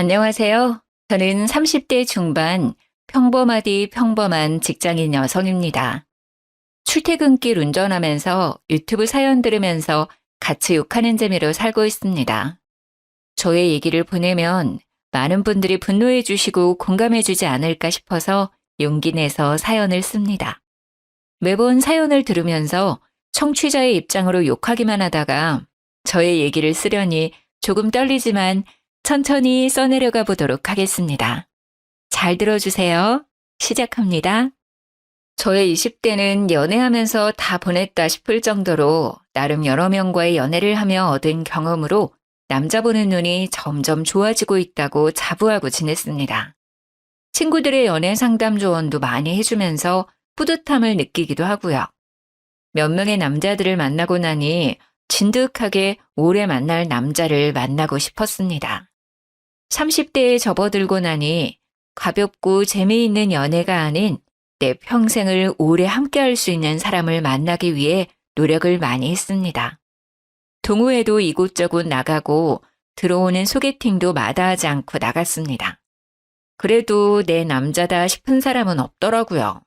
안녕하세요. 저는 30대 중반 평범하디 평범한 직장인 여성입니다. 출퇴근길 운전하면서 유튜브 사연 들으면서 같이 욕하는 재미로 살고 있습니다. 저의 얘기를 보내면 많은 분들이 분노해 주시고 공감해 주지 않을까 싶어서 용기 내서 사연을 씁니다. 매번 사연을 들으면서 청취자의 입장으로 욕하기만 하다가 저의 얘기를 쓰려니 조금 떨리지만 천천히 써내려가 보도록 하겠습니다. 잘 들어주세요. 시작합니다. 저의 20대는 연애하면서 다 보냈다 싶을 정도로 나름 여러 명과의 연애를 하며 얻은 경험으로 남자 보는 눈이 점점 좋아지고 있다고 자부하고 지냈습니다. 친구들의 연애 상담 조언도 많이 해주면서 뿌듯함을 느끼기도 하고요. 몇 명의 남자들을 만나고 나니 진득하게 오래 만날 남자를 만나고 싶었습니다. 30대에 접어들고 나니 가볍고 재미있는 연애가 아닌 내 평생을 오래 함께할 수 있는 사람을 만나기 위해 노력을 많이 했습니다. 동호회도 이곳저곳 나가고 들어오는 소개팅도 마다하지 않고 나갔습니다. 그래도 내 남자다 싶은 사람은 없더라고요.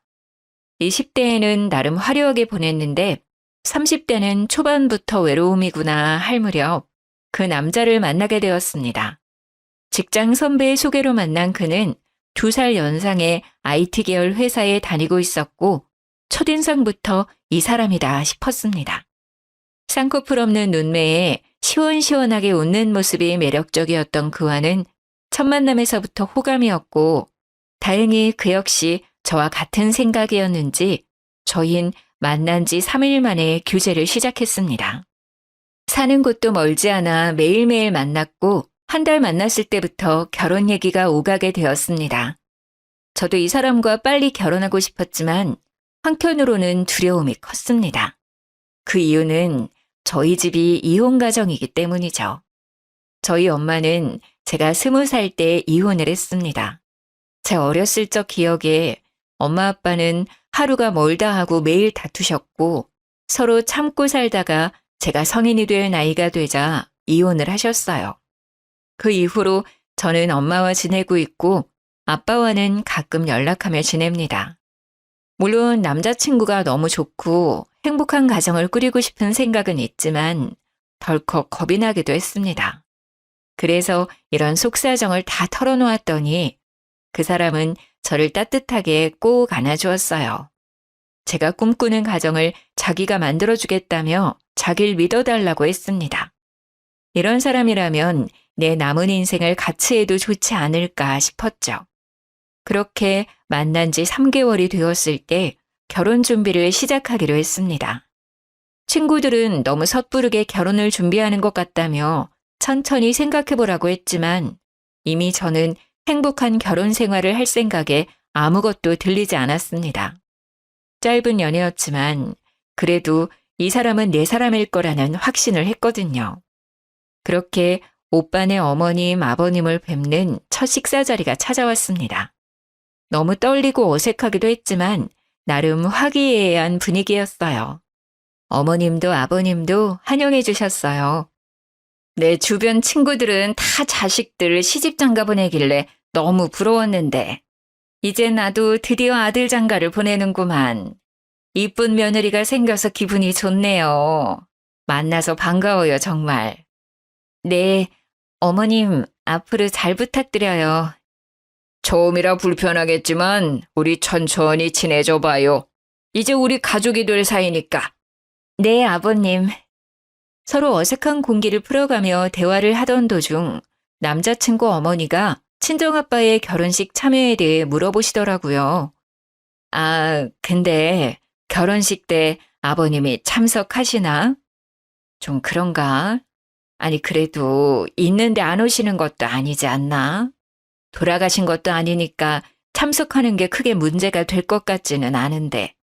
20대에는 나름 화려하게 보냈는데 30대는 초반부터 외로움이구나 할 무렵 그 남자를 만나게 되었습니다. 직장 선배의 소개로 만난 그는 2살 연상의 IT 계열 회사에 다니고 있었고 첫인상부터 이 사람이다 싶었습니다. 쌍꺼풀 없는 눈매에 시원시원하게 웃는 모습이 매력적이었던 그와는 첫 만남에서부터 호감이었고 다행히 그 역시 저와 같은 생각이었는지 저흰 만난 지 3일 만에 교제를 시작했습니다. 사는 곳도 멀지 않아 매일매일 만났고 한 달 만났을 때부터 결혼 얘기가 오가게 되었습니다. 저도 이 사람과 빨리 결혼하고 싶었지만 한편으로는 두려움이 컸습니다. 그 이유는 저희 집이 이혼 가정이기 때문이죠. 저희 엄마는 제가 20살 때 이혼을 했습니다. 제 어렸을 적 기억에 엄마 아빠는 하루가 멀다 하고 매일 다투셨고 서로 참고 살다가 제가 성인이 될 나이가 되자 이혼을 하셨어요. 그 이후로 저는 엄마와 지내고 있고 아빠와는 가끔 연락하며 지냅니다. 물론 남자친구가 너무 좋고 행복한 가정을 꾸리고 싶은 생각은 있지만 덜컥 겁이 나기도 했습니다. 그래서 이런 속사정을 다 털어놓았더니 그 사람은 저를 따뜻하게 꼭 안아주었어요. 제가 꿈꾸는 가정을 자기가 만들어주겠다며 자기를 믿어달라고 했습니다. 이런 사람이라면 내 남은 인생을 같이 해도 좋지 않을까 싶었죠. 그렇게 만난 지 3개월이 되었을 때 결혼 준비를 시작하기로 했습니다. 친구들은 너무 섣부르게 결혼을 준비하는 것 같다며 천천히 생각해보라고 했지만 이미 저는 행복한 결혼 생활을 할 생각에 아무것도 들리지 않았습니다. 짧은 연애였지만 그래도 이 사람은 내 사람일 거라는 확신을 했거든요. 그렇게 오빠네 어머님, 아버님을 뵙는 첫 식사 자리가 찾아왔습니다. 너무 떨리고 어색하기도 했지만 나름 화기애애한 분위기였어요. 어머님도 아버님도 환영해 주셨어요. 내 주변 친구들은 다 자식들 시집 장가 보내길래 너무 부러웠는데 이제 나도 드디어 아들 장가를 보내는구만. 이쁜 며느리가 생겨서 기분이 좋네요. 만나서 반가워요, 정말. 네, 어머님, 앞으로 잘 부탁드려요. 처음이라 불편하겠지만 우리 천천히 지내줘 봐요. 이제 우리 가족이 될 사이니까. 네, 아버님. 서로 어색한 공기를 풀어가며 대화를 하던 도중 남자친구 어머니가 친정아빠의 결혼식 참여에 대해 물어보시더라고요. 아, 근데 결혼식 때 아버님이 참석하시나? 좀 그런가? 아니, 그래도 있는데 안 오시는 것도 아니지 않나? 돌아가신 것도 아니니까 참석하는 게 크게 문제가 될 것 같지는 않은데.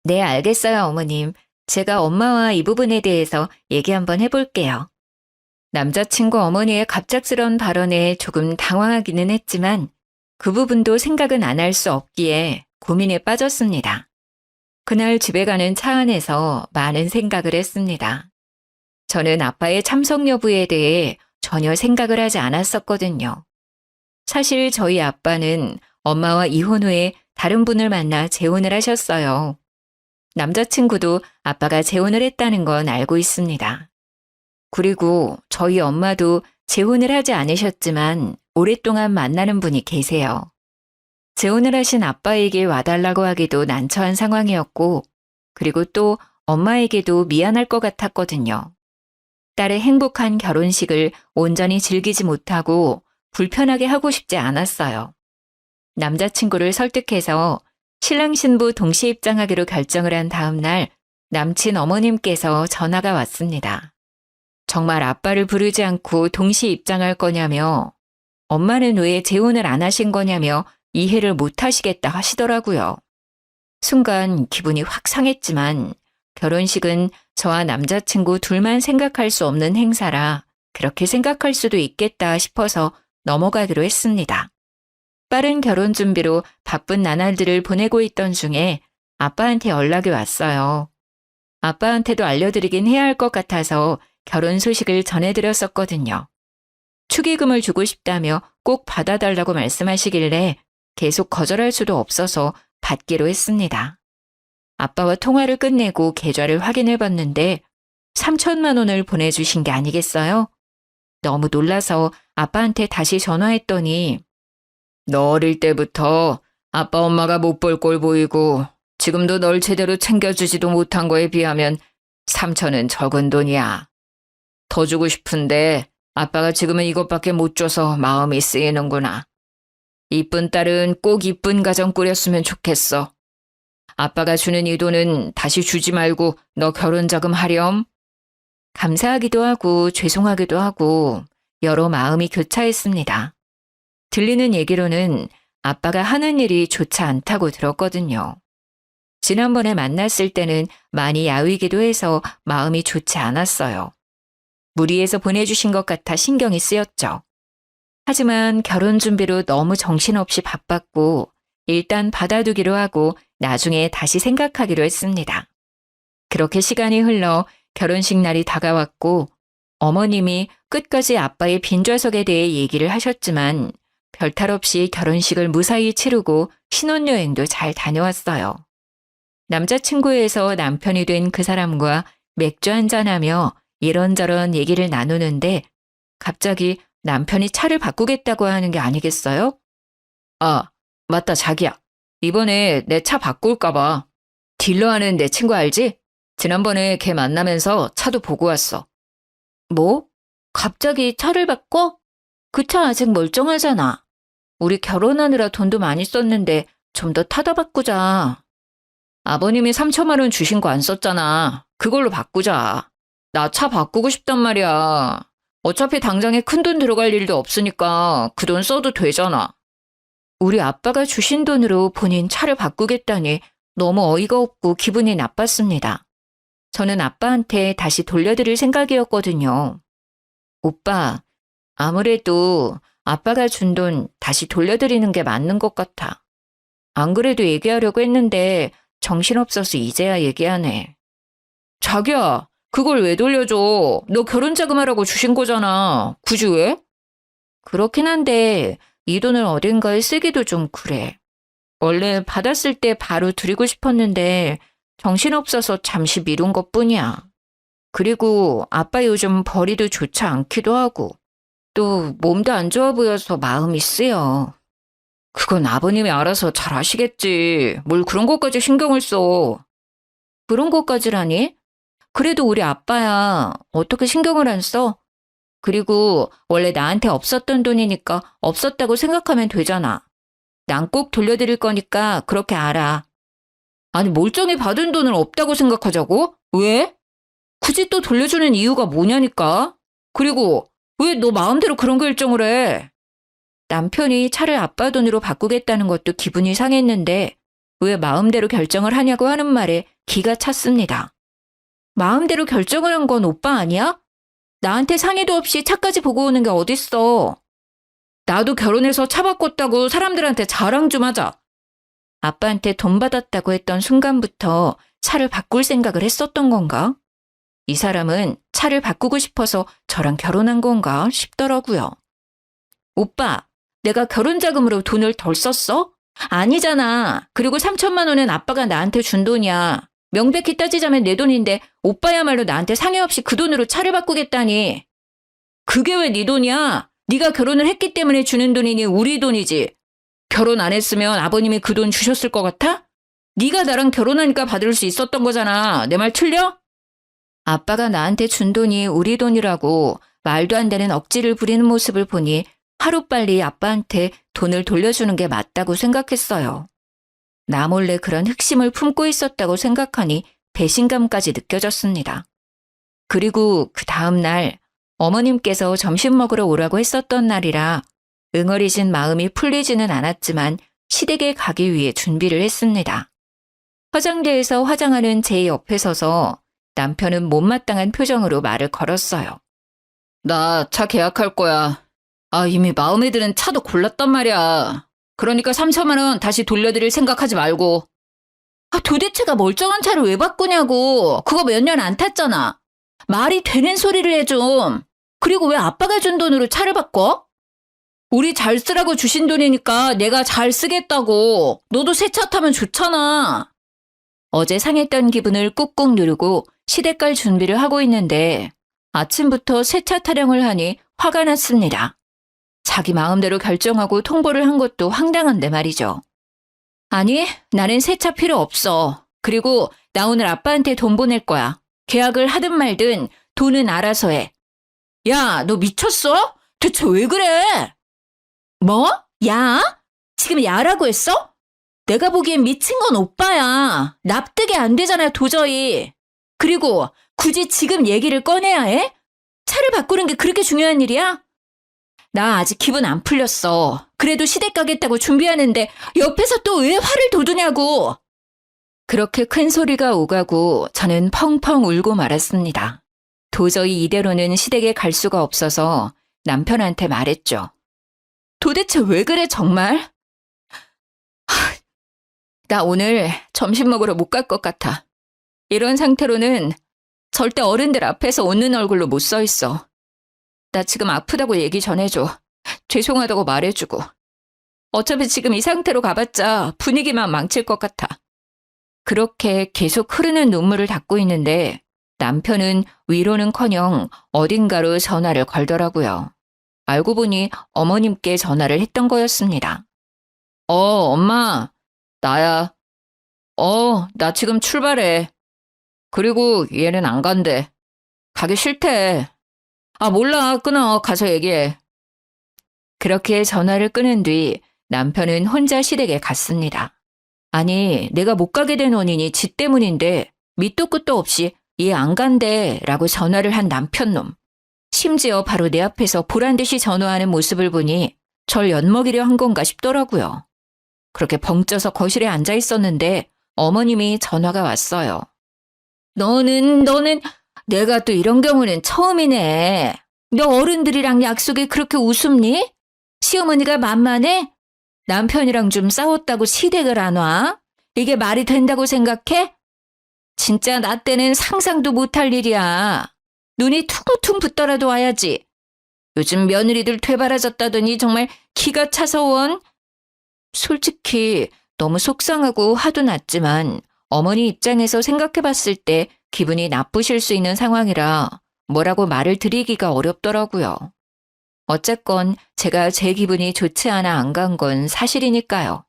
네, 알겠어요, 어머님. 제가 엄마와 이 부분에 대해서 얘기 한번 해볼게요. 남자친구 어머니의 갑작스러운 발언에 조금 당황하기는 했지만 그 부분도 생각은 안 할 수 없기에 고민에 빠졌습니다. 그날 집에 가는 차 안에서 많은 생각을 했습니다. 저는 아빠의 참석 여부에 대해 전혀 생각을 하지 않았었거든요. 사실 저희 아빠는 엄마와 이혼 후에 다른 분을 만나 재혼을 하셨어요. 남자친구도 아빠가 재혼을 했다는 건 알고 있습니다. 그리고 저희 엄마도 재혼을 하지 않으셨지만 오랫동안 만나는 분이 계세요. 재혼을 하신 아빠에게 와달라고 하기도 난처한 상황이었고, 그리고 또 엄마에게도 미안할 것 같았거든요. 딸의 행복한 결혼식을 온전히 즐기지 못하고 불편하게 하고 싶지 않았어요. 남자친구를 설득해서 신랑 신부 동시 입장하기로 결정을 한 다음 날 남친 어머님께서 전화가 왔습니다. 정말 아빠를 부르지 않고 동시 입장할 거냐며, 엄마는 왜 재혼을 안 하신 거냐며 이해를 못 하시겠다 하시더라고요. 순간 기분이 확 상했지만 결혼식은 저와 남자친구 둘만 생각할 수 없는 행사라 그렇게 생각할 수도 있겠다 싶어서 넘어가기로 했습니다. 빠른 결혼 준비로 바쁜 나날들을 보내고 있던 중에 아빠한테 연락이 왔어요. 아빠한테도 알려드리긴 해야 할 것 같아서 결혼 소식을 전해드렸었거든요. 축의금을 주고 싶다며 꼭 받아달라고 말씀하시길래 계속 거절할 수도 없어서 받기로 했습니다. 아빠와 통화를 끝내고 계좌를 확인해 봤는데 3천만 원을 보내주신 게 아니겠어요? 너무 놀라서 아빠한테 다시 전화했더니 너 어릴 때부터 아빠 엄마가 못 볼 꼴 보이고 지금도 널 제대로 챙겨주지도 못한 거에 비하면 3천은 적은 돈이야. 더 주고 싶은데 아빠가 지금은 이것밖에 못 줘서 마음이 쓰이는구나. 이쁜 딸은 꼭 이쁜 가정 꾸렸으면 좋겠어. 아빠가 주는 이 돈은 다시 주지 말고 너 결혼 자금 하렴. 감사하기도 하고 죄송하기도 하고 여러 마음이 교차했습니다. 들리는 얘기로는 아빠가 하는 일이 좋지 않다고 들었거든요. 지난번에 만났을 때는 많이 야위기도 해서 마음이 좋지 않았어요. 무리해서 보내주신 것 같아 신경이 쓰였죠. 하지만 결혼 준비로 너무 정신없이 바빴고 일단 받아두기로 하고 나중에 다시 생각하기로 했습니다. 그렇게 시간이 흘러 결혼식 날이 다가왔고 어머님이 끝까지 아빠의 빈좌석에 대해 얘기를 하셨지만 별탈 없이 결혼식을 무사히 치르고 신혼여행도 잘 다녀왔어요. 남자친구에서 남편이 된 그 사람과 맥주 한잔하며 이런저런 얘기를 나누는데 갑자기 남편이 차를 바꾸겠다고 하는 게 아니겠어요? 아, 맞다 자기야. 이번에 내 차 바꿀까 봐. 딜러 하는 내 친구 알지? 지난번에 걔 만나면서 차도 보고 왔어. 뭐? 갑자기 차를 바꿔? 그 차 아직 멀쩡하잖아. 우리 결혼하느라 돈도 많이 썼는데 좀 더 타다 바꾸자. 아버님이 3천만 원 주신 거 안 썼잖아. 그걸로 바꾸자. 나 차 바꾸고 싶단 말이야. 어차피 당장에 큰돈 들어갈 일도 없으니까 그 돈 써도 되잖아. 우리 아빠가 주신 돈으로 본인 차를 바꾸겠다니 너무 어이가 없고 기분이 나빴습니다. 저는 아빠한테 다시 돌려드릴 생각이었거든요. 오빠, 아무래도 아빠가 준 돈 다시 돌려드리는 게 맞는 것 같아. 안 그래도 얘기하려고 했는데 정신없어서 이제야 얘기하네. 자기야, 그걸 왜 돌려줘? 너 결혼 자금하라고 주신 거잖아. 굳이 왜? 그렇긴 한데 이 돈을 어딘가에 쓰기도 좀 그래. 원래 받았을 때 바로 드리고 싶었는데 정신없어서 잠시 미룬 것뿐이야. 그리고 아빠 요즘 벌이도 좋지 않기도 하고 또 몸도 안 좋아 보여서 마음이 쓰여. 그건 아버님이 알아서 잘 아시겠지. 뭘 그런 것까지 신경을 써. 그런 것까지라니? 그래도 우리 아빠야. 어떻게 신경을 안 써? 그리고 원래 나한테 없었던 돈이니까 없었다고 생각하면 되잖아. 난 꼭 돌려드릴 거니까 그렇게 알아. 아니 멀쩡히 받은 돈을 없다고 생각하자고? 왜? 굳이 또 돌려주는 이유가 뭐냐니까? 그리고 왜 너 마음대로 그런 결정을 해? 남편이 차를 아빠 돈으로 바꾸겠다는 것도 기분이 상했는데 왜 마음대로 결정을 하냐고 하는 말에 기가 찼습니다. 마음대로 결정을 한 건 오빠 아니야? 나한테 상의도 없이 차까지 보고 오는 게 어딨어. 나도 결혼해서 차 바꿨다고 사람들한테 자랑 좀 하자. 아빠한테 돈 받았다고 했던 순간부터 차를 바꿀 생각을 했었던 건가? 이 사람은 차를 바꾸고 싶어서 저랑 결혼한 건가 싶더라고요. 오빠, 내가 결혼 자금으로 돈을 덜 썼어? 아니잖아. 그리고 3천만 원은 아빠가 나한테 준 돈이야. 명백히 따지자면 내 돈인데 오빠야말로 나한테 상의 없이 그 돈으로 차를 바꾸겠다니. 그게 왜 네 돈이야? 네가 결혼을 했기 때문에 주는 돈이니 우리 돈이지. 결혼 안 했으면 아버님이 그 돈 주셨을 것 같아? 네가 나랑 결혼하니까 받을 수 있었던 거잖아. 내 말 틀려? 아빠가 나한테 준 돈이 우리 돈이라고 말도 안 되는 억지를 부리는 모습을 보니 하루빨리 아빠한테 돈을 돌려주는 게 맞다고 생각했어요. 나 몰래 그런 흑심을 품고 있었다고 생각하니 배신감까지 느껴졌습니다. 그리고 그 다음 날 어머님께서 점심 먹으러 오라고 했었던 날이라 응어리진 마음이 풀리지는 않았지만 시댁에 가기 위해 준비를 했습니다. 화장대에서 화장하는 제 옆에 서서 남편은 못마땅한 표정으로 말을 걸었어요. 나 차 계약할 거야. 이미 마음에 드는 차도 골랐단 말이야. 그러니까 3천만 원 다시 돌려드릴 생각하지 말고. 도대체가 멀쩡한 차를 왜 바꾸냐고. 그거 몇 년 안 탔잖아. 말이 되는 소리를 해 좀. 그리고 왜 아빠가 준 돈으로 차를 바꿔? 우리 잘 쓰라고 주신 돈이니까 내가 잘 쓰겠다고. 너도 새 차 타면 좋잖아. 어제 상했던 기분을 꾹꾹 누르고 시댁 갈 준비를 하고 있는데 아침부터 새 차 타령을 하니 화가 났습니다. 자기 마음대로 결정하고 통보를 한 것도 황당한데 말이죠. 아니, 나는 새 차 필요 없어. 그리고 나 오늘 아빠한테 돈 보낼 거야. 계약을 하든 말든 돈은 알아서 해. 야, 너 미쳤어? 대체 왜 그래? 뭐? 야? 지금 야라고 했어? 내가 보기엔 미친 건 오빠야. 납득이 안 되잖아, 도저히. 그리고 굳이 지금 얘기를 꺼내야 해? 차를 바꾸는 게 그렇게 중요한 일이야? 나 아직 기분 안 풀렸어. 그래도 시댁 가겠다고 준비하는데 옆에서 또 왜 화를 돋우냐고. 그렇게 큰 소리가 오가고 저는 펑펑 울고 말았습니다. 도저히 이대로는 시댁에 갈 수가 없어서 남편한테 말했죠. 도대체 왜 그래 정말? 나 오늘 점심 먹으러 못 갈 것 같아. 이런 상태로는 절대 어른들 앞에서 웃는 얼굴로 못 서 있어. 나 지금 아프다고 얘기 전해줘. 죄송하다고 말해주고. 어차피 지금 이 상태로 가봤자 분위기만 망칠 것 같아. 그렇게 계속 흐르는 눈물을 닦고 있는데 남편은 위로는커녕 어딘가로 전화를 걸더라고요. 알고 보니 어머님께 전화를 했던 거였습니다. 엄마, 나야. 나 지금 출발해. 그리고 얘는 안 간대. 가기 싫대. 몰라. 끊어. 가서 얘기해. 그렇게 전화를 끊은 뒤 남편은 혼자 시댁에 갔습니다. 아니, 내가 못 가게 된 원인이 지 때문인데 밑도 끝도 없이 얘 안 간대 라고 전화를 한 남편놈. 심지어 바로 내 앞에서 보란듯이 전화하는 모습을 보니 절 엿먹이려 한 건가 싶더라고요. 그렇게 벙쪄서 거실에 앉아 있었는데 어머님이 전화가 왔어요. 너는 내가 또 이런 경우는 처음이네. 너 어른들이랑 약속에 그렇게 우습니? 시어머니가 만만해? 남편이랑 좀 싸웠다고 시댁을 안 와? 이게 말이 된다고 생각해? 진짜 나 때는 상상도 못할 일이야. 눈이 퉁퉁 붙더라도 와야지. 요즘 며느리들 되바라졌다더니 정말 기가 차서 원. 솔직히 너무 속상하고 화도 났지만 어머니 입장에서 생각해봤을 때 기분이 나쁘실 수 있는 상황이라 뭐라고 말을 드리기가 어렵더라고요. 어쨌건 제가 제 기분이 좋지 않아 안 간 건 사실이니까요.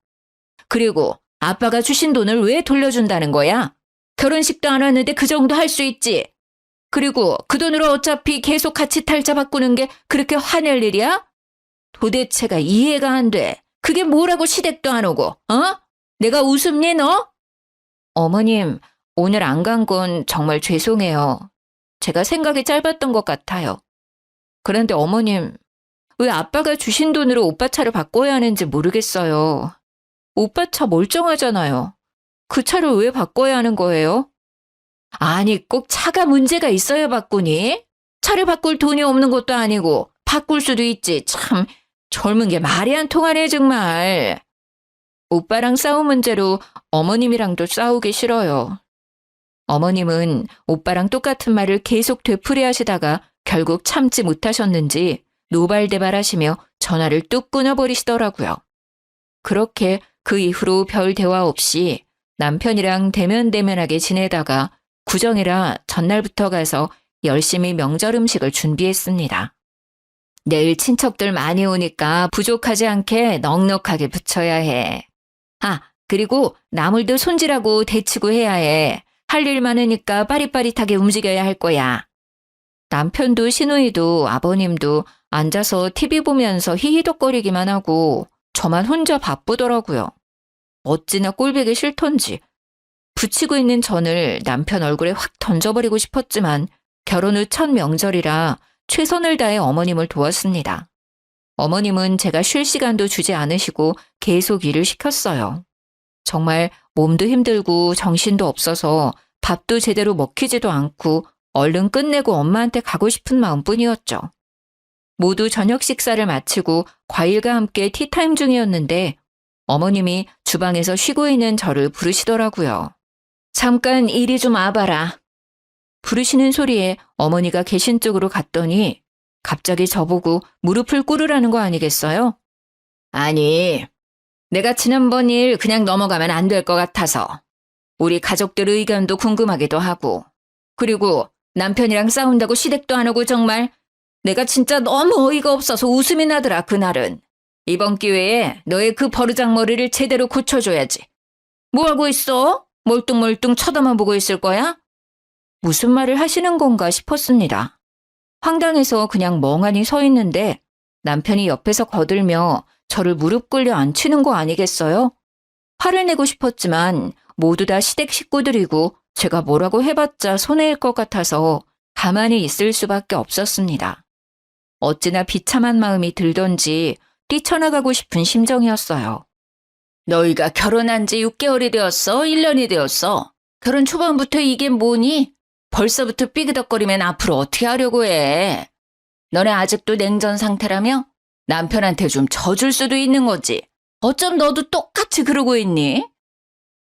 그리고 아빠가 주신 돈을 왜 돌려준다는 거야? 결혼식도 안 왔는데 그 정도 할 수 있지. 그리고 그 돈으로 어차피 계속 같이 탈자 바꾸는 게 그렇게 화낼 일이야? 도대체가 이해가 안 돼. 그게 뭐라고 시댁도 안 오고, 내가 우습니 너? 어머님, 오늘 안 간 건 정말 죄송해요. 제가 생각이 짧았던 것 같아요. 그런데 어머님, 왜 아빠가 주신 돈으로 오빠 차를 바꿔야 하는지 모르겠어요. 오빠 차 멀쩡하잖아요. 그 차를 왜 바꿔야 하는 거예요? 아니, 꼭 차가 문제가 있어야 바꾸니? 차를 바꿀 돈이 없는 것도 아니고 바꿀 수도 있지. 참 젊은 게 말이 안 통하네 정말. 오빠랑 싸운 문제로 어머님이랑도 싸우기 싫어요. 어머님은 오빠랑 똑같은 말을 계속 되풀이하시다가 결국 참지 못하셨는지 노발대발하시며 전화를 뚝 끊어버리시더라고요. 그렇게 그 이후로 별 대화 없이 남편이랑 대면대면하게 지내다가 구정이라 전날부터 가서 열심히 명절 음식을 준비했습니다. 내일 친척들 많이 오니까 부족하지 않게 넉넉하게 부쳐야 해. 아, 그리고 나물도 손질하고 데치고 해야 해. 할 일 많으니까 빠릿빠릿하게 움직여야 할 거야. 남편도 시누이도 아버님도 앉아서 TV 보면서 히히덕거리기만 하고 저만 혼자 바쁘더라고요. 어찌나 꼴보기 싫던지. 부치고 있는 전을 남편 얼굴에 확 던져버리고 싶었지만 결혼 후 첫 명절이라 최선을 다해 어머님을 도왔습니다. 어머님은 제가 쉴 시간도 주지 않으시고 계속 일을 시켰어요. 정말 몸도 힘들고 정신도 없어서 밥도 제대로 먹히지도 않고 얼른 끝내고 엄마한테 가고 싶은 마음뿐이었죠. 모두 저녁 식사를 마치고 과일과 함께 티타임 중이었는데 어머님이 주방에서 쉬고 있는 저를 부르시더라고요. 잠깐 이리 좀 와봐라. 부르시는 소리에 어머니가 계신 쪽으로 갔더니 갑자기 저보고 무릎을 꿇으라는 거 아니겠어요? 아니, 내가 지난번 일 그냥 넘어가면 안 될 것 같아서. 우리 가족들 의견도 궁금하기도 하고. 그리고 남편이랑 싸운다고 시댁도 안 오고 정말 내가 진짜 너무 어이가 없어서 웃음이 나더라 그날은. 이번 기회에 너의 그 버르장머리를 제대로 고쳐줘야지. 뭐하고 있어? 멀뚱멀뚱 쳐다만 보고 있을 거야? 무슨 말을 하시는 건가 싶었습니다. 황당해서 그냥 멍하니 서 있는데 남편이 옆에서 거들며 저를 무릎 꿇려 앉히는 거 아니겠어요? 화를 내고 싶었지만 모두 다 시댁 식구들이고 제가 뭐라고 해봤자 손해일 것 같아서 가만히 있을 수밖에 없었습니다. 어찌나 비참한 마음이 들던지 뛰쳐나가고 싶은 심정이었어요. 너희가 결혼한 지 6개월이 되었어? 1년이 되었어? 결혼 초반부터 이게 뭐니? 벌써부터 삐그덕거리면 앞으로 어떻게 하려고 해? 너네 아직도 냉전 상태라며? 남편한테 좀 져줄 수도 있는 거지. 어쩜 너도 똑같이 그러고 있니?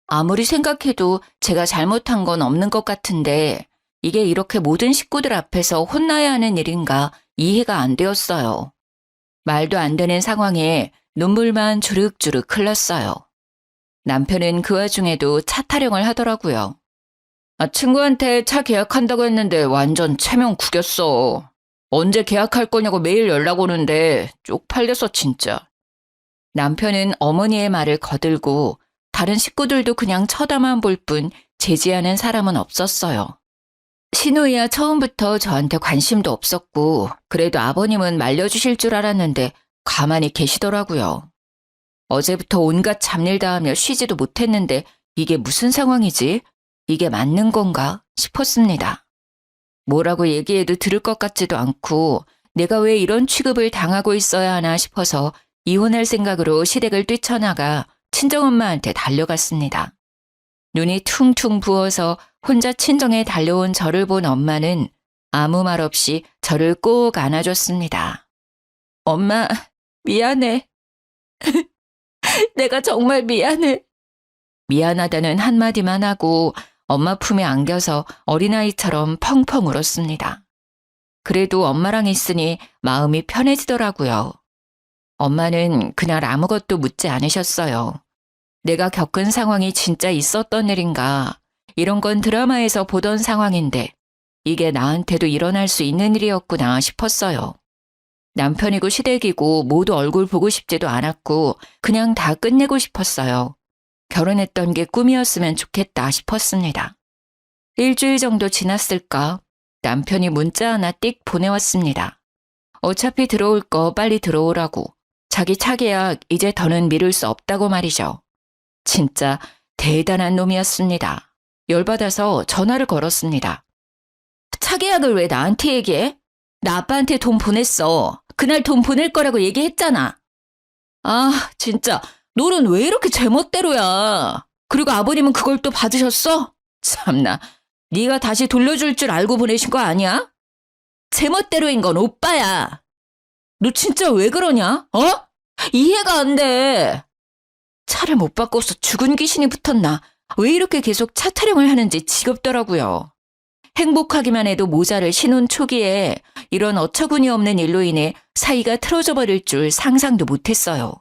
아무리 생각해도 제가 잘못한 건 없는 것 같은데 이게 이렇게 모든 식구들 앞에서 혼나야 하는 일인가 이해가 안 되었어요. 말도 안 되는 상황에 눈물만 주룩주룩 흘렀어요. 남편은 그 와중에도 차 타령을 하더라고요. 친구한테 차 계약한다고 했는데 완전 체면 구겼어. 언제 계약할 거냐고 매일 연락 오는데 쪽팔려서 진짜. 남편은 어머니의 말을 거들고 다른 식구들도 그냥 쳐다만 볼 뿐 제지하는 사람은 없었어요. 시누이야 처음부터 저한테 관심도 없었고 그래도 아버님은 말려주실 줄 알았는데 가만히 계시더라고요. 어제부터 온갖 잡일 다 하며 쉬지도 못했는데 이게 무슨 상황이지? 이게 맞는 건가 싶었습니다. 뭐라고 얘기해도 들을 것 같지도 않고 내가 왜 이런 취급을 당하고 있어야 하나 싶어서 이혼할 생각으로 시댁을 뛰쳐나가 친정엄마한테 달려갔습니다. 눈이 퉁퉁 부어서 혼자 친정에 달려온 저를 본 엄마는 아무 말 없이 저를 꼭 안아줬습니다. 엄마, 미안해. 내가 정말 미안해. 미안하다는 한마디만 하고 엄마 품에 안겨서 어린아이처럼 펑펑 울었습니다. 그래도 엄마랑 있으니 마음이 편해지더라고요. 엄마는 그날 아무것도 묻지 않으셨어요. 내가 겪은 상황이 진짜 있었던 일인가, 이런 건 드라마에서 보던 상황인데 이게 나한테도 일어날 수 있는 일이었구나 싶었어요. 남편이고 시댁이고 모두 얼굴 보고 싶지도 않았고 그냥 다 끝내고 싶었어요. 결혼했던 게 꿈이었으면 좋겠다 싶었습니다. 일주일 정도 지났을까 남편이 문자 하나 띡 보내왔습니다. 어차피 들어올 거 빨리 들어오라고. 자기 차 계약 이제 더는 미룰 수 없다고 말이죠. 진짜 대단한 놈이었습니다. 열받아서 전화를 걸었습니다. 차 계약을 왜 나한테 얘기해? 나 아빠한테 돈 보냈어. 그날 돈 보낼 거라고 얘기했잖아. 아, 진짜 너는 왜 이렇게 제멋대로야. 그리고 아버님은 그걸 또 받으셨어? 참나, 네가 다시 돌려줄 줄 알고 보내신 거 아니야? 제멋대로인 건 오빠야. 너 진짜 왜 그러냐? 어? 이해가 안 돼. 차를 못 바꿔서 죽은 귀신이 붙었나? 왜 이렇게 계속 차 타령을 하는지 지겹더라고요. 행복하기만 해도 모자를 신혼 초기에 이런 어처구니 없는 일로 인해 사이가 틀어져 버릴 줄 상상도 못했어요.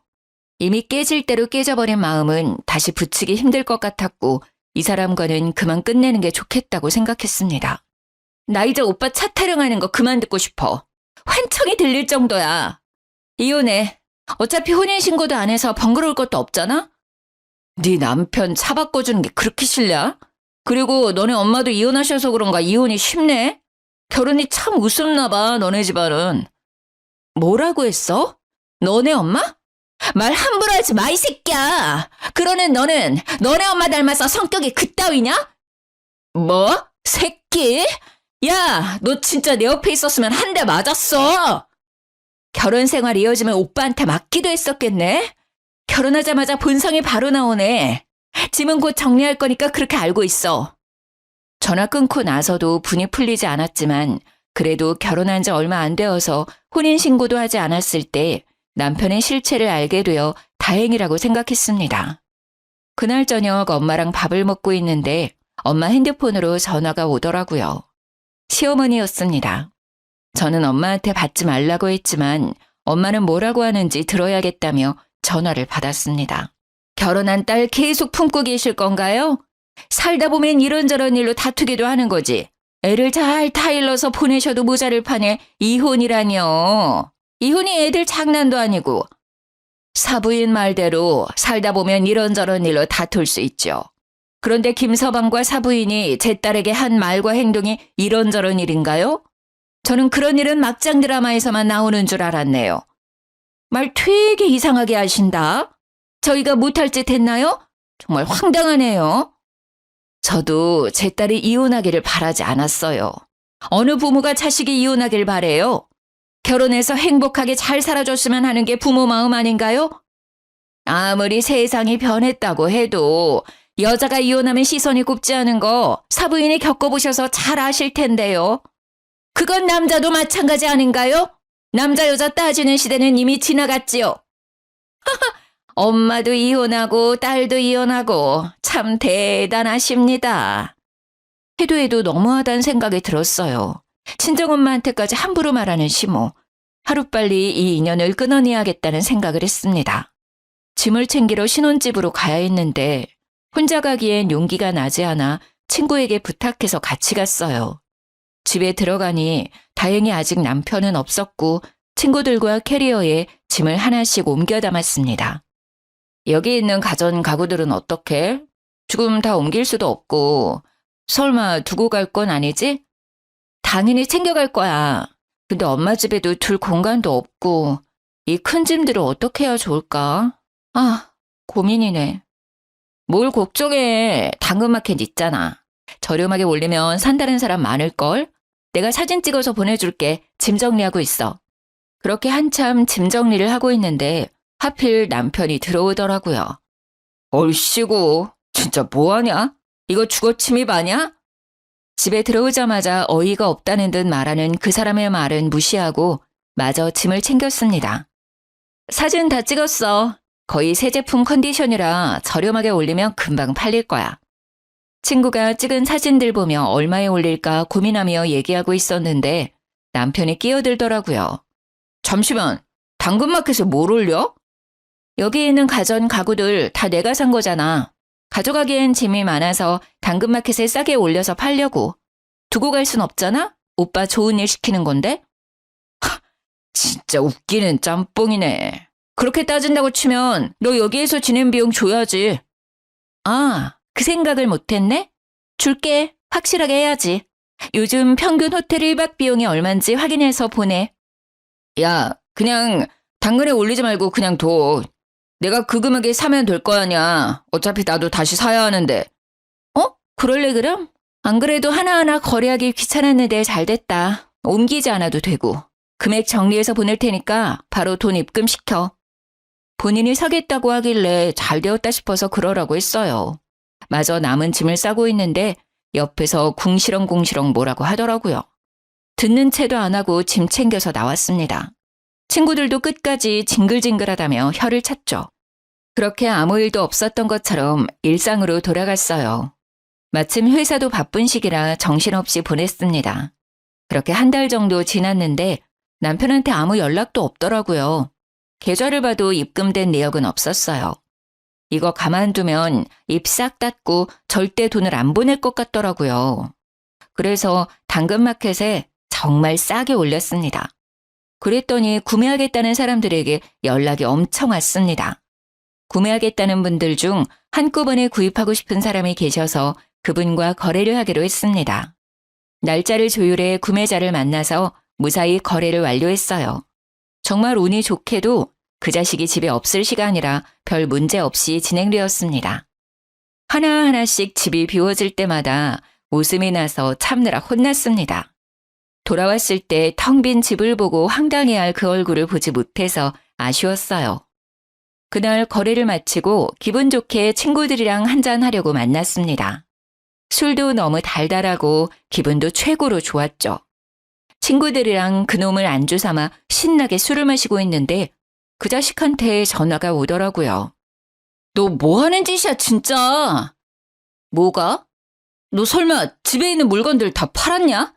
이미 깨질 대로 깨져버린 마음은 다시 붙이기 힘들 것 같았고 이 사람과는 그만 끝내는 게 좋겠다고 생각했습니다. 나 이제 오빠 차 타령하는 거 그만 듣고 싶어. 환청이 들릴 정도야. 이혼해. 어차피 혼인신고도 안 해서 번거로울 것도 없잖아? 네 남편 차 바꿔주는 게 그렇게 싫냐? 그리고 너네 엄마도 이혼하셔서 그런가 이혼이 쉽네? 결혼이 참 우습나 봐, 너네 집안은. 뭐라고 했어? 너네 엄마? 말 함부로 하지 마, 이 새끼야. 그러는 너는 너네 엄마 닮아서 성격이 그따위냐? 뭐? 새끼? 야, 너 진짜 내 옆에 있었으면 한 대 맞았어. 결혼 생활 이어지면 오빠한테 맞기도 했었겠네? 결혼하자마자 본성이 바로 나오네. 짐은 곧 정리할 거니까 그렇게 알고 있어. 전화 끊고 나서도 분이 풀리지 않았지만 그래도 결혼한 지 얼마 안 되어서 혼인신고도 하지 않았을 때 남편의 실체를 알게 되어 다행이라고 생각했습니다. 그날 저녁 엄마랑 밥을 먹고 있는데 엄마 핸드폰으로 전화가 오더라고요. 시어머니였습니다. 저는 엄마한테 받지 말라고 했지만 엄마는 뭐라고 하는지 들어야겠다며 전화를 받았습니다. 결혼한 딸 계속 품고 계실 건가요? 살다 보면 이런저런 일로 다투기도 하는 거지. 애를 잘 타일러서 보내셔도 모자를 파네. 이혼이라뇨. 이혼이 애들 장난도 아니고. 사부인 말대로 살다 보면 이런저런 일로 다툴 수 있죠. 그런데 김서방과 사부인이 제 딸에게 한 말과 행동이 이런저런 일인가요? 저는 그런 일은 막장 드라마에서만 나오는 줄 알았네요. 말 되게 이상하게 하신다. 저희가 못할 짓 했나요? 정말 황당하네요. 저도 제 딸이 이혼하기를 바라지 않았어요. 어느 부모가 자식이 이혼하길 바래요? 결혼해서 행복하게 잘 살아줬으면 하는 게 부모 마음 아닌가요? 아무리 세상이 변했다고 해도 여자가 이혼하면 시선이 곱지 않은 거 사부인이 겪어보셔서 잘 아실 텐데요. 그건 남자도 마찬가지 아닌가요? 남자 여자 따지는 시대는 이미 지나갔지요. 엄마도 이혼하고 딸도 이혼하고 참 대단하십니다. 해도 너무하다는 생각이 들었어요. 친정엄마한테까지 함부로 말하는 시모. 하루빨리 이 인연을 끊어내야겠다는 생각을 했습니다. 짐을 챙기러 신혼집으로 가야 했는데 혼자 가기엔 용기가 나지 않아 친구에게 부탁해서 같이 갔어요. 집에 들어가니 다행히 아직 남편은 없었고 친구들과 캐리어에 짐을 하나씩 옮겨 담았습니다. 여기 있는 가전 가구들은 어떻게? 지금 다 옮길 수도 없고 설마 두고 갈 건 아니지? 당연히 챙겨갈 거야. 근데 엄마 집에도 둘 공간도 없고 이 큰 짐들을 어떻게 해야 좋을까? 아, 고민이네. 뭘 걱정해. 당근마켓 있잖아. 저렴하게 올리면 산다는 사람 많을걸? 내가 사진 찍어서 보내줄게. 짐 정리하고 있어. 그렇게 한참 짐 정리를 하고 있는데 하필 남편이 들어오더라고요. 얼씨구, 진짜 뭐하냐? 이거 주거 침입 아냐? 집에 들어오자마자 어이가 없다는 듯 말하는 그 사람의 말은 무시하고 마저 짐을 챙겼습니다. 사진 다 찍었어. 거의 새 제품 컨디션이라 저렴하게 올리면 금방 팔릴 거야. 친구가 찍은 사진들 보며 얼마에 올릴까 고민하며 얘기하고 있었는데 남편이 끼어들더라고요. 잠시만, 당근마켓에 뭘 올려? 여기 있는 가전 가구들 다 내가 산 거잖아. 가져가기엔 짐이 많아서 당근마켓에 싸게 올려서 팔려고. 두고 갈 순 없잖아? 오빠 좋은 일 시키는 건데? 하, 진짜 웃기는 짬뽕이네. 그렇게 따진다고 치면 너 여기에서 지낸 비용 줘야지. 아, 그 생각을 못했네? 줄게. 확실하게 해야지. 요즘 평균 호텔 1박 비용이 얼만지 확인해서 보내. 야, 그냥 당근에 올리지 말고 그냥 둬. 내가 그 금액에 사면 될 거 아냐. 어차피 나도 다시 사야 하는데. 그럴래 그럼? 안 그래도 하나하나 거래하기 귀찮았는데 잘 됐다. 옮기지 않아도 되고. 금액 정리해서 보낼 테니까 바로 돈 입금시켜. 본인이 사겠다고 하길래 잘 되었다 싶어서 그러라고 했어요. 마저 남은 짐을 싸고 있는데 옆에서 궁시렁궁시렁 뭐라고 하더라고요. 듣는 채도 안 하고 짐 챙겨서 나왔습니다. 친구들도 끝까지 징글징글하다며 혀를 찼죠. 그렇게 아무 일도 없었던 것처럼 일상으로 돌아갔어요. 마침 회사도 바쁜 시기라 정신없이 보냈습니다. 그렇게 한 달 정도 지났는데 남편한테 아무 연락도 없더라고요. 계좌를 봐도 입금된 내역은 없었어요. 이거 가만두면 입 싹 닫고 절대 돈을 안 보낼 것 같더라고요. 그래서 당근마켓에 정말 싸게 올렸습니다. 그랬더니 구매하겠다는 사람들에게 연락이 엄청 왔습니다. 구매하겠다는 분들 중 한꺼번에 구입하고 싶은 사람이 계셔서 그분과 거래를 하기로 했습니다. 날짜를 조율해 구매자를 만나서 무사히 거래를 완료했어요. 정말 운이 좋게도 그 자식이 집에 없을 시간이라 별 문제 없이 진행되었습니다. 하나하나씩 집이 비워질 때마다 웃음이 나서 참느라 혼났습니다. 돌아왔을 때 텅 빈 집을 보고 황당해할 그 얼굴을 보지 못해서 아쉬웠어요. 그날 거래를 마치고 기분 좋게 친구들이랑 한잔하려고 만났습니다. 술도 너무 달달하고 기분도 최고로 좋았죠. 친구들이랑 그놈을 안주 삼아 신나게 술을 마시고 있는데 그 자식한테 전화가 오더라고요. 너 뭐 하는 짓이야 진짜? 뭐가? 너 설마 집에 있는 물건들 다 팔았냐?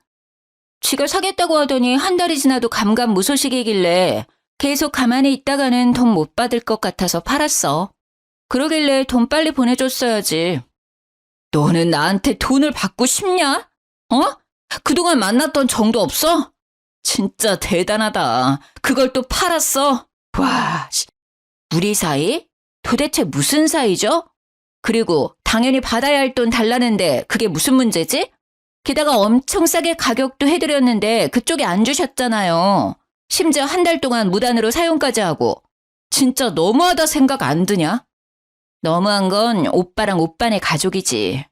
지가 사겠다고 하더니 한 달이 지나도 감감무소식이길래 계속 가만히 있다가는 돈 못 받을 것 같아서 팔았어. 그러길래 돈 빨리 보내줬어야지. 너는 나한테 돈을 받고 싶냐? 어? 그동안 만났던 정도 없어? 진짜 대단하다. 그걸 또 팔았어? 와, 우리 사이? 도대체 무슨 사이죠? 그리고 당연히 받아야 할 돈 달라는데 그게 무슨 문제지? 게다가 엄청 싸게 가격도 해드렸는데 그쪽이 안 주셨잖아요. 심지어 한 달 동안 무단으로 사용까지 하고. 진짜 너무하다 생각 안 드냐? 너무한 건 오빠랑 오빠네 가족이지.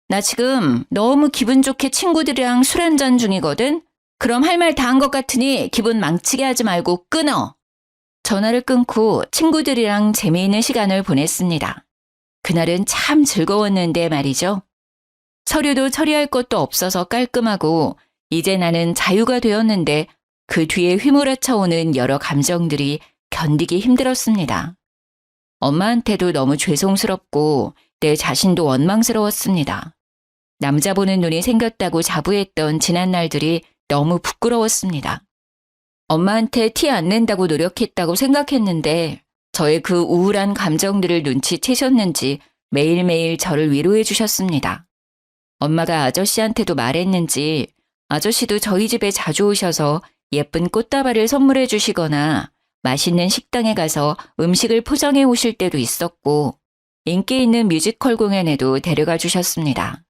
나 지금 너무 기분 좋게 친구들이랑 술 한잔 중이거든? 그럼 할 말 다 한 것 같으니 기분 망치게 하지 말고 끊어. 전화를 끊고 친구들이랑 재미있는 시간을 보냈습니다. 그날은 참 즐거웠는데 말이죠. 서류도 처리할 것도 없어서 깔끔하고 이제 나는 자유가 되었는데 그 뒤에 휘몰아쳐 오는 여러 감정들이 견디기 힘들었습니다. 엄마한테도 너무 죄송스럽고 내 자신도 원망스러웠습니다. 남자 보는 눈이 생겼다고 자부했던 지난 날들이 너무 부끄러웠습니다. 엄마한테 티 안 낸다고 노력했다고 생각했는데 저의 그 우울한 감정들을 눈치채셨는지 매일매일 저를 위로해 주셨습니다. 엄마가 아저씨한테도 말했는지 아저씨도 저희 집에 자주 오셔서 예쁜 꽃다발을 선물해 주시거나 맛있는 식당에 가서 음식을 포장해 오실 때도 있었고 인기 있는 뮤지컬 공연에도 데려가 주셨습니다.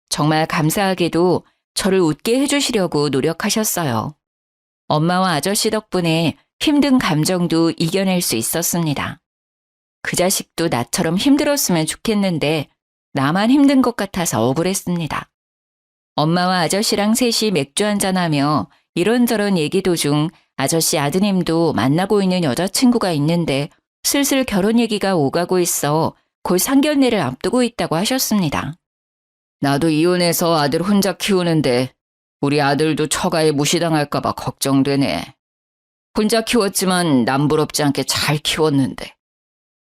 정말 감사하게도 저를 웃게 해주시려고 노력하셨어요. 엄마와 아저씨 덕분에 힘든 감정도 이겨낼 수 있었습니다. 그 자식도 나처럼 힘들었으면 좋겠는데 나만 힘든 것 같아서 억울했습니다. 엄마와 아저씨랑 셋이 맥주 한잔하며 이런저런 얘기 도중 아저씨 아드님도 만나고 있는 여자친구가 있는데 슬슬 결혼 얘기가 오가고 있어 곧 상견례를 앞두고 있다고 하셨습니다. 나도 이혼해서 아들 혼자 키우는데 우리 아들도 처가에 무시당할까 봐 걱정되네. 혼자 키웠지만 남부럽지 않게 잘 키웠는데.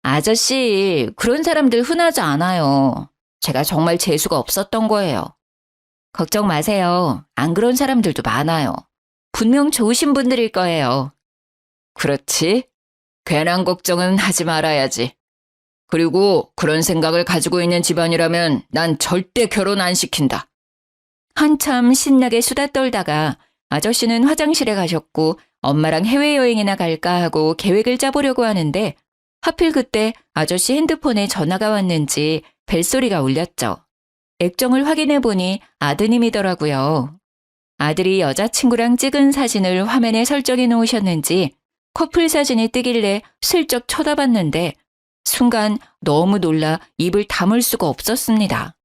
아저씨, 그런 사람들 흔하지 않아요. 제가 정말 재수가 없었던 거예요. 걱정 마세요. 안 그런 사람들도 많아요. 분명 좋으신 분들일 거예요. 그렇지? 괜한 걱정은 하지 말아야지. 그리고 그런 생각을 가지고 있는 집안이라면 난 절대 결혼 안 시킨다. 한참 신나게 수다 떨다가 아저씨는 화장실에 가셨고 엄마랑 해외여행이나 갈까 하고 계획을 짜보려고 하는데 하필 그때 아저씨 핸드폰에 전화가 왔는지 벨소리가 울렸죠. 액정을 확인해 보니 아드님이더라고요. 아들이 여자친구랑 찍은 사진을 화면에 설정해 놓으셨는지 커플 사진이 뜨길래 슬쩍 쳐다봤는데 순간 너무 놀라 입을 다물 수가 없었습니다.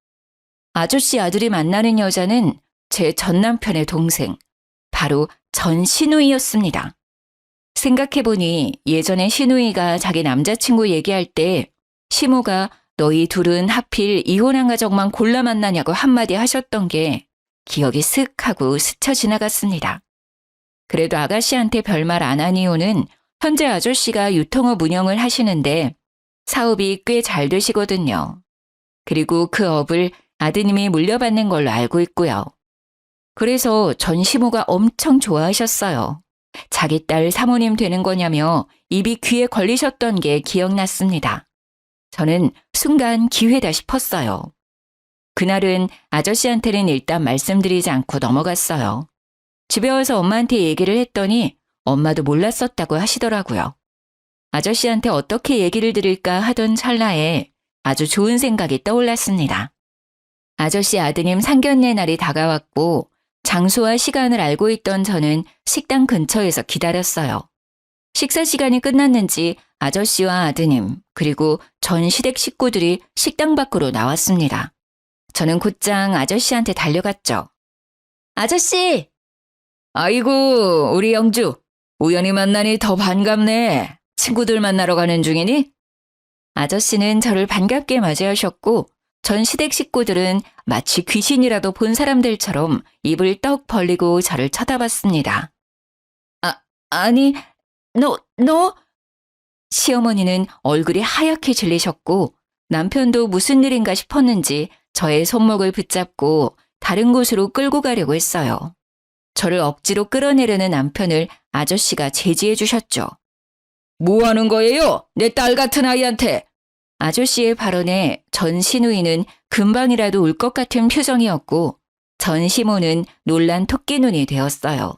아저씨 아들이 만나는 여자는 제 전남편의 동생, 바로 전신우이였습니다. 생각해보니 예전에 신우이가 자기 남자친구 얘기할 때 시모가 너희 둘은 하필 이혼한 가족만 골라 만나냐고 한마디 하셨던 게 기억이 슥 하고 스쳐 지나갔습니다. 그래도 아가씨한테 별말 안 한 이유는 현재 아저씨가 유통업 운영을 하시는데 사업이 꽤 잘 되시거든요. 그리고 그 업을 아드님이 물려받는 걸로 알고 있고요. 그래서 전 시모가 엄청 좋아하셨어요. 자기 딸 사모님 되는 거냐며 입이 귀에 걸리셨던 게 기억났습니다. 저는 순간 기회다 싶었어요. 그날은 아저씨한테는 일단 말씀드리지 않고 넘어갔어요. 집에 와서 엄마한테 얘기를 했더니 엄마도 몰랐었다고 하시더라고요. 아저씨한테 어떻게 얘기를 드릴까 하던 찰나에 아주 좋은 생각이 떠올랐습니다. 아저씨 아드님 상견례 날이 다가왔고 장소와 시간을 알고 있던 저는 식당 근처에서 기다렸어요. 식사 시간이 끝났는지 아저씨와 아드님 그리고 전 시댁 식구들이 식당 밖으로 나왔습니다. 저는 곧장 아저씨한테 달려갔죠. 아저씨! 아이고, 우리 영주. 우연히 만나니 더 반갑네. 친구들 만나러 가는 중이니? 아저씨는 저를 반갑게 맞이하셨고 전 시댁 식구들은 마치 귀신이라도 본 사람들처럼 입을 떡 벌리고 저를 쳐다봤습니다. 아니, 너? 시어머니는 얼굴이 하얗게 질리셨고 남편도 무슨 일인가 싶었는지 저의 손목을 붙잡고 다른 곳으로 끌고 가려고 했어요. 저를 억지로 끌어내려는 남편을 아저씨가 제지해 주셨죠. 뭐 하는 거예요? 내 딸 같은 아이한테. 아저씨의 발언에 전 시누이는 금방이라도 울 것 같은 표정이었고 전 시모는 놀란 토끼 눈이 되었어요.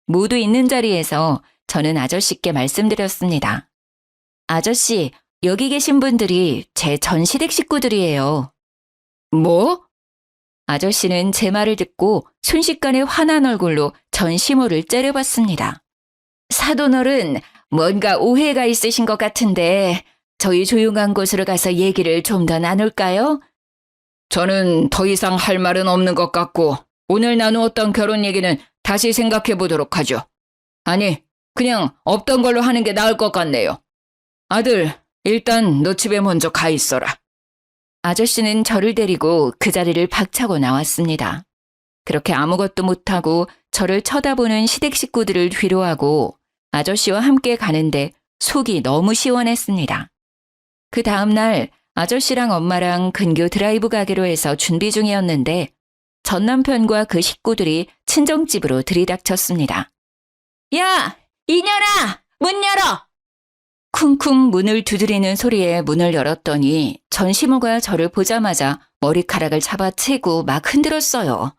모두 있는 자리에서 저는 아저씨께 말씀드렸습니다. 아저씨, 여기 계신 분들이 제 전 시댁 식구들이에요. 뭐? 아저씨는 제 말을 듣고 순식간에 화난 얼굴로 전 시모를 째려봤습니다. 사돈어른, 뭔가 오해가 있으신 것 같은데 저희 조용한 곳으로 가서 얘기를 좀 더 나눌까요? 저는 더 이상 할 말은 없는 것 같고 오늘 나누었던 결혼 얘기는 다시 생각해 보도록 하죠. 아니, 그냥 없던 걸로 하는 게 나을 것 같네요. 아들, 일단 너 집에 먼저 가 있어라. 아저씨는 저를 데리고 그 자리를 박차고 나왔습니다. 그렇게 아무것도 못하고 저를 쳐다보는 시댁 식구들을 뒤로하고 아저씨와 함께 가는데 속이 너무 시원했습니다. 그 다음날 아저씨랑 엄마랑 근교 드라이브 가기로 해서 준비 중이었는데 전 남편과 그 식구들이 친정집으로 들이닥쳤습니다. 야! 이년아! 문 열어! 쿵쿵 문을 두드리는 소리에 문을 열었더니 전 시모가 저를 보자마자 머리카락을 잡아채고 막 흔들었어요.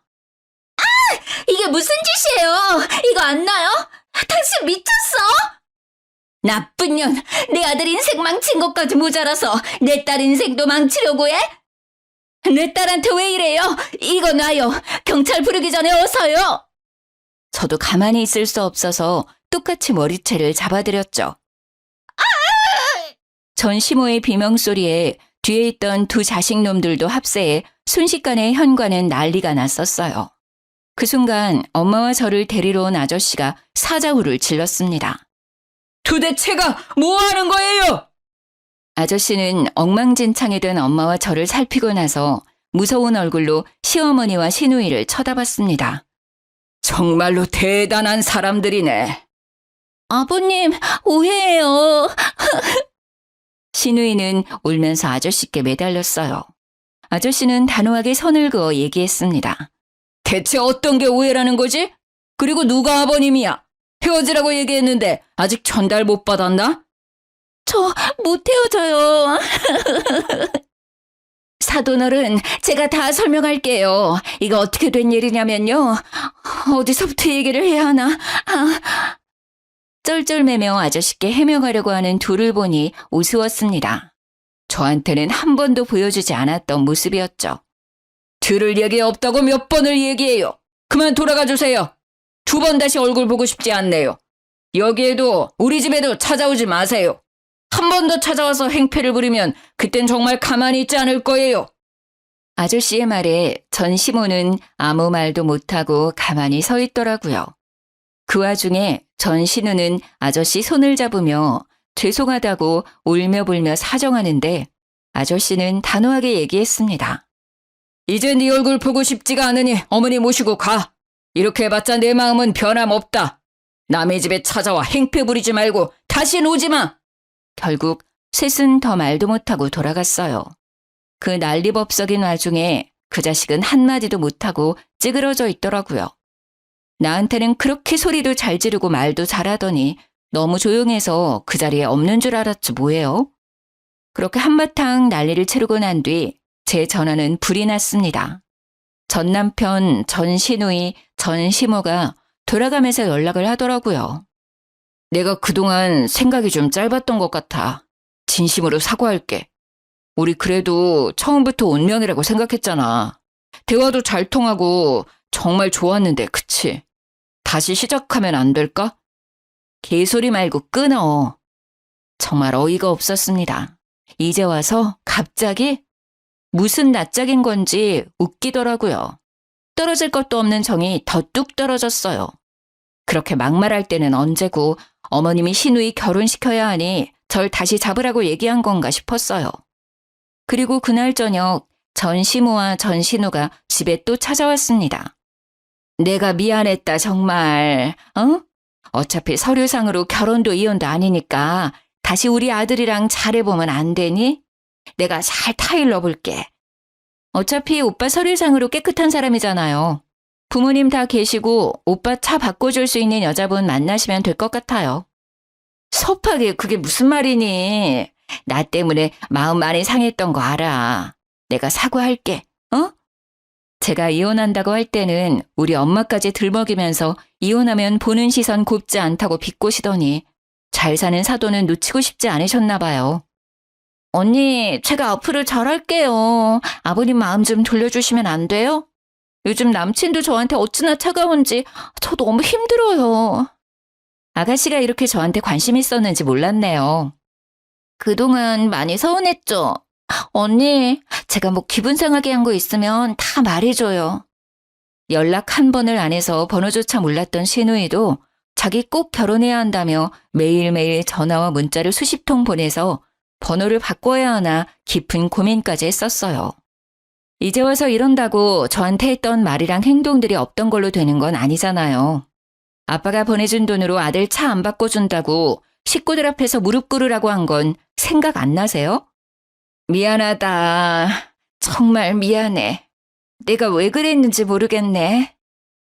이게 무슨 짓이에요? 이거 안 나요? 당신 미쳤어? 나쁜 년, 내 아들 인생 망친 것까지 모자라서 내 딸 인생도 망치려고 해? 내 딸한테 왜 이래요? 이거 놔요. 경찰 부르기 전에 어서요. 저도 가만히 있을 수 없어서 똑같이 머리채를 잡아드렸죠. 전 시모의 비명소리에 뒤에 있던 두 자식놈들도 합세해 순식간에 현관엔 난리가 났었어요. 그 순간 엄마와 저를 데리러 온 아저씨가 사자후를 질렀습니다. 도대체가 뭐 하는 거예요? 아저씨는 엉망진창이 된 엄마와 저를 살피고 나서 무서운 얼굴로 시어머니와 시누이를 쳐다봤습니다. 정말로 대단한 사람들이네. 아버님, 오해예요. 시누이는 울면서 아저씨께 매달렸어요. 아저씨는 단호하게 선을 그어 얘기했습니다. 대체 어떤 게 오해라는 거지? 그리고 누가 아버님이야? 헤어지라고 얘기했는데 아직 전달 못 받았나? 저 못 헤어져요. 사돈어른, 제가 다 설명할게요. 이거 어떻게 된 일이냐면요. 어디서부터 얘기를 해야 하나? 쩔쩔매며 아저씨께 해명하려고 하는 둘을 보니 우스웠습니다. 저한테는 한 번도 보여주지 않았던 모습이었죠. 들을 얘기 없다고 몇 번을 얘기해요. 그만 돌아가 주세요. 2번 다시 얼굴 보고 싶지 않네요. 여기에도 우리 집에도 찾아오지 마세요. 한 번 더 찾아와서 행패를 부리면 그땐 정말 가만히 있지 않을 거예요. 아저씨의 말에 전 시모는 아무 말도 못하고 가만히 서 있더라고요. 그 와중에 전 신우는 아저씨 손을 잡으며 죄송하다고 울며 불며 사정하는데 아저씨는 단호하게 얘기했습니다. 이제 네 얼굴 보고 싶지가 않으니 어머니 모시고 가. 이렇게 해봤자 내 마음은 변함없다. 남의 집에 찾아와 행패 부리지 말고 다신 오지 마. 결국 셋은 더 말도 못하고 돌아갔어요. 그 난리법석인 와중에 그 자식은 한마디도 못하고 찌그러져 있더라고요. 나한테는 그렇게 소리도 잘 지르고 말도 잘하더니 너무 조용해서 그 자리에 없는 줄 알았지 뭐예요. 그렇게 한바탕 난리를 치르고 난 뒤 제 전화는 불이 났습니다. 전 남편, 전 시누이, 전 시모가 돌아가면서 연락을 하더라고요. 내가 그동안 생각이 좀 짧았던 것 같아. 진심으로 사과할게. 우리 그래도 처음부터 운명이라고 생각했잖아. 대화도 잘 통하고 정말 좋았는데, 그치? 다시 시작하면 안 될까? 개소리 말고 끊어. 정말 어이가 없었습니다. 이제 와서 갑자기 무슨 낯짝인 건지 웃기더라고요. 떨어질 것도 없는 정이 더 뚝 떨어졌어요. 그렇게 막말할 때는 언제고 어머님이 시누이 결혼시켜야 하니 절 다시 잡으라고 얘기한 건가 싶었어요. 그리고 그날 저녁 전 시모와 전 신우가 집에 또 찾아왔습니다. 내가 미안했다 정말. 어차피 서류상으로 결혼도 이혼도 아니니까 다시 우리 아들이랑 잘해보면 안 되니? 내가 잘 타일러 볼게. 어차피 오빠 서류상으로 깨끗한 사람이잖아요. 부모님 다 계시고 오빠 차 바꿔줄 수 있는 여자분 만나시면 될 것 같아요. 섭하게 그게 무슨 말이니? 나 때문에 마음 많이 상했던 거 알아. 내가 사과할게. 제가 이혼한다고 할 때는 우리 엄마까지 들먹이면서 이혼하면 보는 시선 곱지 않다고 비꼬시더니 잘 사는 사돈은 놓치고 싶지 않으셨나 봐요. 언니, 제가 앞으로 잘할게요. 아버님 마음 좀 돌려주시면 안 돼요? 요즘 남친도 저한테 어찌나 차가운지 저 너무 힘들어요. 아가씨가 이렇게 저한테 관심 있었는지 몰랐네요. 그동안 많이 서운했죠? 언니, 제가 뭐 기분 상하게 한 거 있으면 다 말해줘요. 연락 한 번을 안 해서 번호조차 몰랐던 시누이도 자기 꼭 결혼해야 한다며 매일매일 전화와 문자를 수십 통 보내서 번호를 바꿔야 하나 깊은 고민까지 했었어요. 이제 와서 이런다고 저한테 했던 말이랑 행동들이 없던 걸로 되는 건 아니잖아요. 아빠가 보내준 돈으로 아들 차 안 바꿔준다고 식구들 앞에서 무릎 꿇으라고 한 건 생각 안 나세요? 미안하다. 정말 미안해. 내가 왜 그랬는지 모르겠네.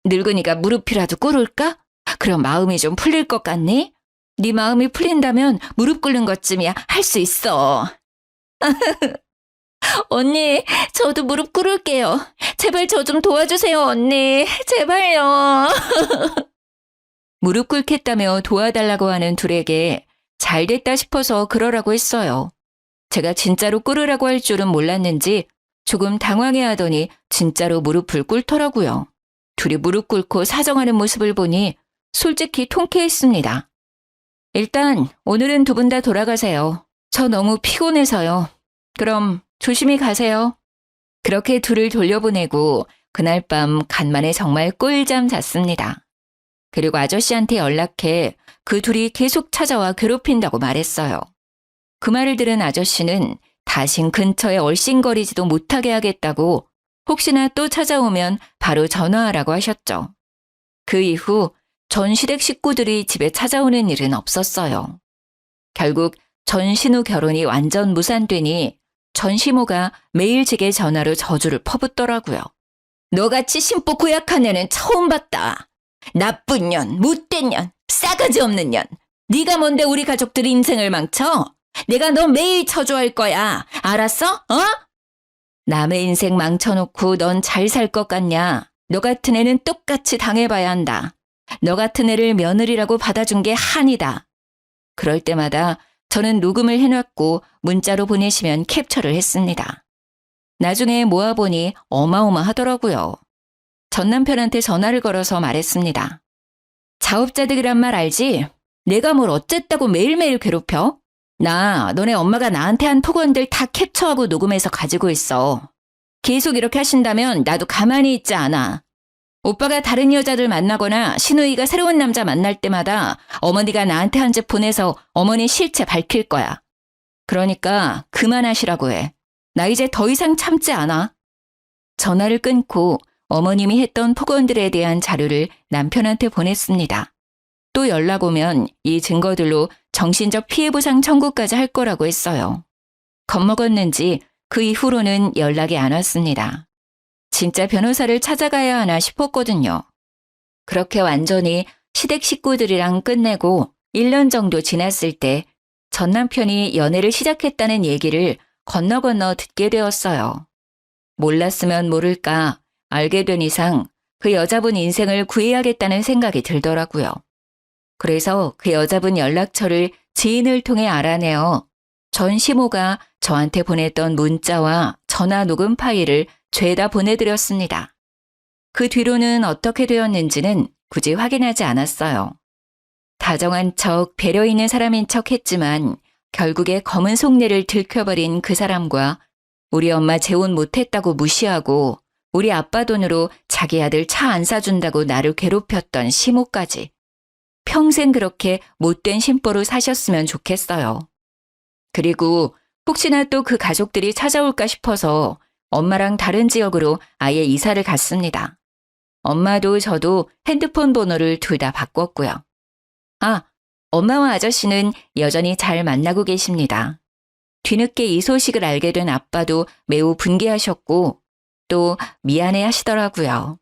늙으니까 무릎이라도 꿇을까? 그럼 마음이 좀 풀릴 것 같니? 네 마음이 풀린다면 무릎 꿇는 것쯤이야 할 수 있어. 언니, 저도 무릎 꿇을게요. 제발 저 좀 도와주세요, 언니. 제발요. 무릎 꿇겠다며 도와달라고 하는 둘에게 잘 됐다 싶어서 그러라고 했어요. 제가 진짜로 꿇으라고 할 줄은 몰랐는지 조금 당황해하더니 진짜로 무릎을 꿇더라고요. 둘이 무릎 꿇고 사정하는 모습을 보니 솔직히 통쾌했습니다. 일단 오늘은 두 분 다 돌아가세요. 저 너무 피곤해서요. 그럼 조심히 가세요. 그렇게 둘을 돌려보내고 그날 밤 간만에 정말 꿀잠 잤습니다. 그리고 아저씨한테 연락해 그 둘이 계속 찾아와 괴롭힌다고 말했어요. 그 말을 들은 아저씨는 다신 근처에 얼씬거리지도 못하게 하겠다고 혹시나 또 찾아오면 바로 전화하라고 하셨죠. 그 이후 전 시댁 식구들이 집에 찾아오는 일은 없었어요. 결국 전 신우 결혼이 완전 무산되니 전 시모가 매일 제게 전화로 저주를 퍼붓더라고요. 너같이 심보 고약한 애는 처음 봤다. 나쁜 년, 못된 년, 싸가지 없는 년. 네가 뭔데 우리 가족들 인생을 망쳐? 내가 너 매일 처조할 거야. 알았어? 남의 인생 망쳐놓고 넌 잘 살 것 같냐? 너 같은 애는 똑같이 당해봐야 한다. 너 같은 애를 며느리라고 받아준 게 한이다. 그럴 때마다 저는 녹음을 해놨고 문자로 보내시면 캡처를 했습니다. 나중에 모아보니 어마어마하더라고요. 전 남편한테 전화를 걸어서 말했습니다. 자업자득이란 말 알지? 내가 뭘 어쨌다고 매일매일 괴롭혀? 나 너네 엄마가 나한테 한 폭언들 다 캡처하고 녹음해서 가지고 있어. 계속 이렇게 하신다면 나도 가만히 있지 않아. 오빠가 다른 여자들 만나거나 시누이가 새로운 남자 만날 때마다 어머니가 나한테 한 집 보내서 어머니 실체 밝힐 거야. 그러니까 그만하시라고 해. 나 이제 더 이상 참지 않아. 전화를 끊고 어머님이 했던 폭언들에 대한 자료를 남편한테 보냈습니다. 또 연락 오면 이 증거들로 정신적 피해보상 청구까지 할 거라고 했어요. 겁먹었는지 그 이후로는 연락이 안 왔습니다. 진짜 변호사를 찾아가야 하나 싶었거든요. 그렇게 완전히 시댁 식구들이랑 끝내고 1년 정도 지났을 때 전 남편이 연애를 시작했다는 얘기를 건너 듣게 되었어요. 몰랐으면 모를까 알게 된 이상 그 여자분 인생을 구해야겠다는 생각이 들더라고요. 그래서 그 여자분 연락처를 지인을 통해 알아내어 전 시모가 저한테 보냈던 문자와 전화 녹음 파일을 죄다 보내드렸습니다. 그 뒤로는 어떻게 되었는지는 굳이 확인하지 않았어요. 다정한 척, 배려 있는 사람인 척 했지만 결국에 검은 속내를 들켜버린 그 사람과 우리 엄마 재혼 못했다고 무시하고 우리 아빠 돈으로 자기 아들 차 안 사준다고 나를 괴롭혔던 시모까지. 평생 그렇게 못된 심보로 사셨으면 좋겠어요. 그리고 혹시나 또 그 가족들이 찾아올까 싶어서 엄마랑 다른 지역으로 아예 이사를 갔습니다. 엄마도 저도 핸드폰 번호를 둘 다 바꿨고요. 엄마와 아저씨는 여전히 잘 만나고 계십니다. 뒤늦게 이 소식을 알게 된 아빠도 매우 분개하셨고 또 미안해 하시더라고요.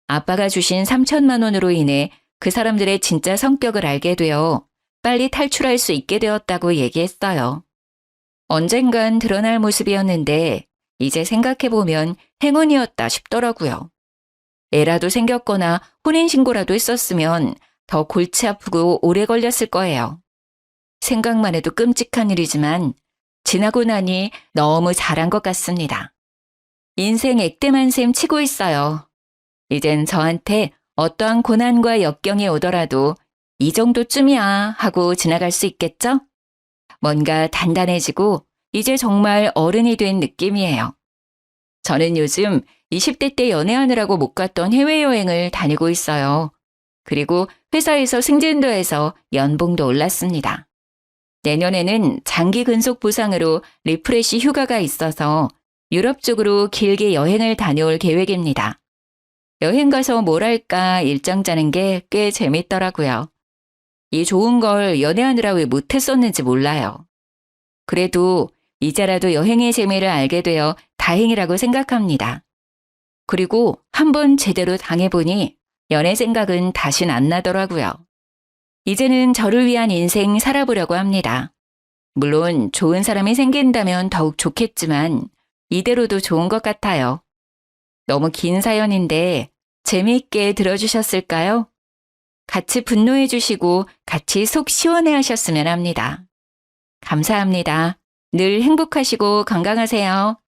아빠가 주신 3천만 원으로 인해 그 사람들의 진짜 성격을 알게 되어 빨리 탈출할 수 있게 되었다고 얘기했어요. 언젠간 드러날 모습이었는데 이제 생각해보면 행운이었다 싶더라고요. 애라도 생겼거나 혼인신고라도 했었으면 더 골치 아프고 오래 걸렸을 거예요. 생각만 해도 끔찍한 일이지만 지나고 나니 너무 잘한 것 같습니다. 인생 액땜한 셈 치고 있어요. 이젠 저한테 어떠한 고난과 역경이 오더라도 이 정도쯤이야 하고 지나갈 수 있겠죠? 뭔가 단단해지고 이제 정말 어른이 된 느낌이에요. 저는 요즘 20대 때 연애하느라고 못 갔던 해외여행을 다니고 있어요. 그리고 회사에서 승진도 해서 연봉도 올랐습니다. 내년에는 장기 근속 보상으로 리프레시 휴가가 있어서 유럽 쪽으로 길게 여행을 다녀올 계획입니다. 여행 가서 뭘 할까 일정 짜는 게 꽤 재밌더라고요. 이 좋은 걸 연애하느라 왜 못했었는지 몰라요. 그래도 이제라도 여행의 재미를 알게 되어 다행이라고 생각합니다. 그리고 한번 제대로 당해보니 연애 생각은 다신 안 나더라고요. 이제는 저를 위한 인생 살아보려고 합니다. 물론 좋은 사람이 생긴다면 더욱 좋겠지만 이대로도 좋은 것 같아요. 너무 긴 사연인데 재미있게 들어주셨을까요? 같이 분노해 주시고 같이 속 시원해 하셨으면 합니다. 감사합니다. 늘 행복하시고 건강하세요.